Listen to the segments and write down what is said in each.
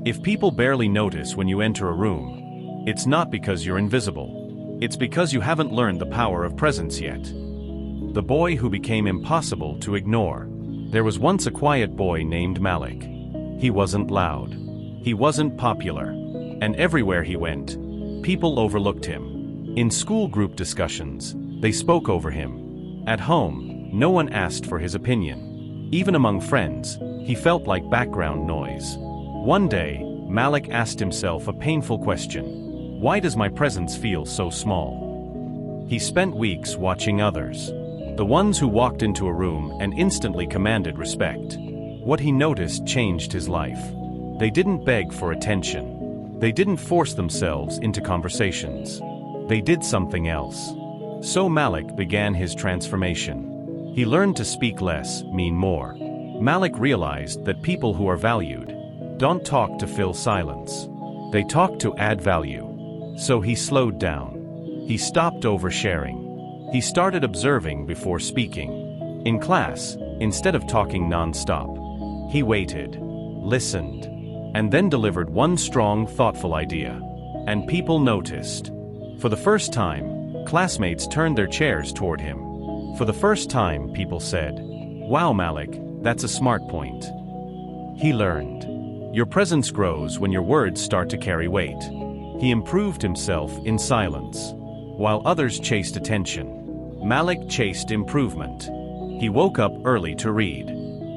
If people barely notice when you enter a room, it's not because you're invisible. It's because you haven't learned the power of presence yet. The boy who became impossible to ignore. There was once a quiet boy named Malik. He wasn't loud. He wasn't popular. And everywhere he went, people overlooked him. In school group discussions, they spoke over him. At home, no one asked for his opinion. Even among friends, he felt like background noise. One day, Malik asked himself a painful question. Why does my presence feel so small? He spent weeks watching others. The ones who walked into a room and instantly commanded respect. What he noticed changed his life. They didn't beg for attention. They didn't force themselves into conversations. They did something else. So Malik began his transformation. He learned to speak less, mean more. Malik realized that people who are valued don't talk to fill silence. They talk to add value. So he slowed down. He stopped oversharing. He started observing before speaking. In class, instead of talking non-stop, he waited, listened, and then delivered one strong, thoughtful idea. And people noticed. For the first time, classmates turned their chairs toward him. For the first time, people said, "Wow, Malik, that's a smart point." He learned. Your presence grows when your words start to carry weight. He improved himself in silence. While others chased attention, Malik chased improvement. He woke up early to read.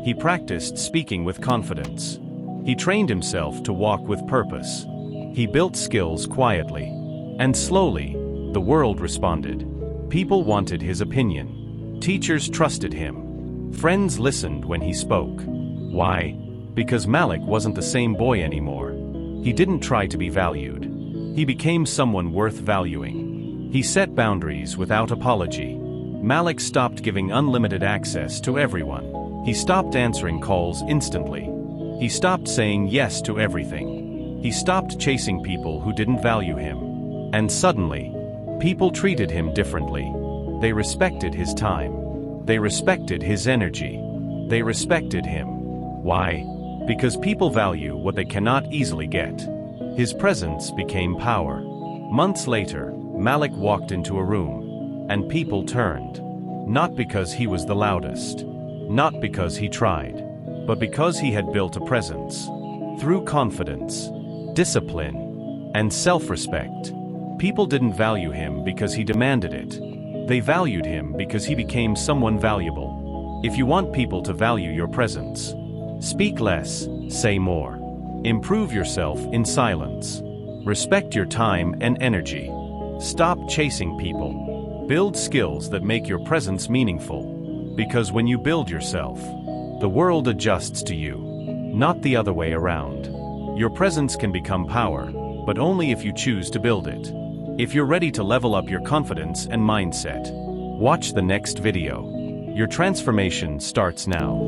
He practiced speaking with confidence. He trained himself to walk with purpose. He built skills quietly. And slowly, the world responded. People wanted his opinion. Teachers trusted him. Friends listened when he spoke. Why? Because Malik wasn't the same boy anymore. He didn't try to be valued. He became someone worth valuing. He set boundaries without apology. Malik stopped giving unlimited access to everyone. He stopped answering calls instantly. He stopped saying yes to everything. He stopped chasing people who didn't value him. And suddenly, people treated him differently. They respected his time. They respected his energy. They respected him. Why? Because people value what they cannot easily get. His presence became power. Months later, Malik walked into a room, and people turned. Not because he was the loudest. Not because he tried. But because he had built a presence. Through confidence, discipline, and self-respect. People didn't value him because he demanded it. They valued him because he became someone valuable. If you want people to value your presence, speak less, say more. Improve yourself in silence. Respect your time and energy. Stop chasing people. Build skills that make your presence meaningful. Because when you build yourself, the world adjusts to you, not the other way around. Your presence can become power, but only if you choose to build it. If you're ready to level up your confidence and mindset, watch the next video. Your transformation starts now.